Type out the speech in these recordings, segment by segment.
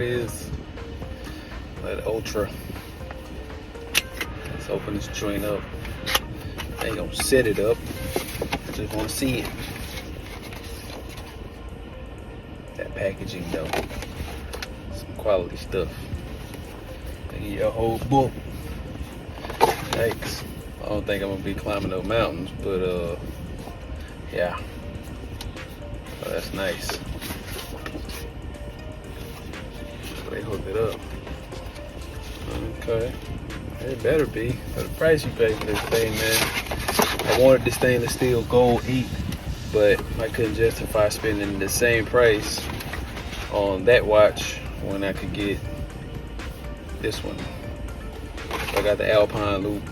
it is. That Ultra. Let's open this joint up. I ain't gonna set it up. I just wanna see it. That packaging though. Some quality stuff. They give you a whole book. Yikes. I don't think I'm gonna be climbing no mountains, but yeah. Oh, that's nice. So they hook it up. Okay. It better be. For the price you pay for this thing, man. I wanted this stainless steel gold 8, but I couldn't justify spending the same price on that watch when I could get this one. So I got the Alpine loop.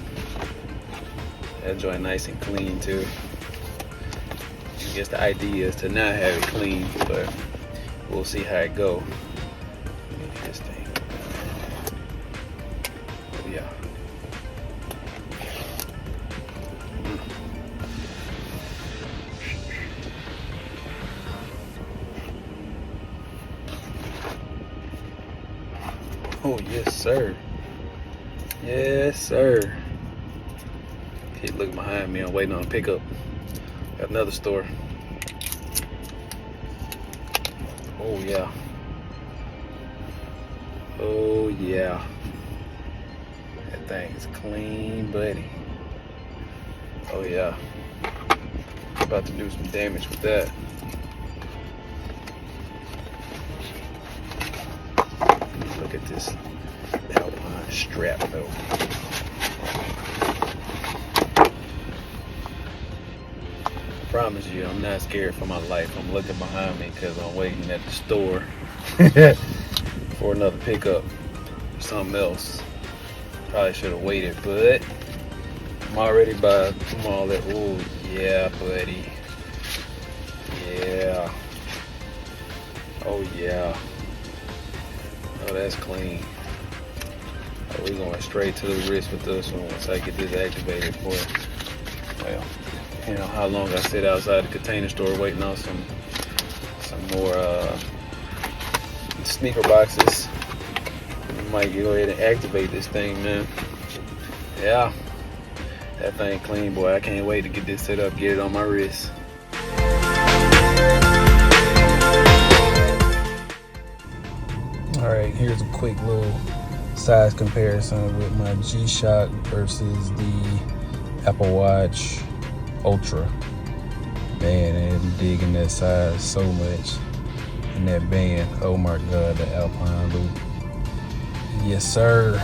That joint nice and clean too. I guess the idea is to not have it clean, but we'll see how it go. Look at this thing. Oh yeah. Oh yes sir. Yes sir. Kid look behind me, I'm waiting on a pickup. Got another store. Oh yeah. Oh yeah. That thing is clean, buddy. Oh yeah. About to do some damage with that. Look at this Alpine strap though. I promise you, I'm not scared for my life. I'm looking behind me because I'm waiting at the store for another pickup or something else. Probably should have waited, but I'm already by all that. Oh yeah, buddy. Yeah. Oh yeah. Oh, that's clean. Oh, we're going straight to the wrist with this one once I get this activated for it. Well, you know how long I sit outside the container store waiting on some more sneaker boxes. I might go ahead and activate this thing, man. Yeah, that thing clean, boy. I can't wait to get this set up, get it on my wrist. All right, here's a quick little size comparison with my G-Shock versus the Apple Watch Ultra. Man, I'm digging that size so much. And that band, oh my God, the Alpine loop. Yes, sir.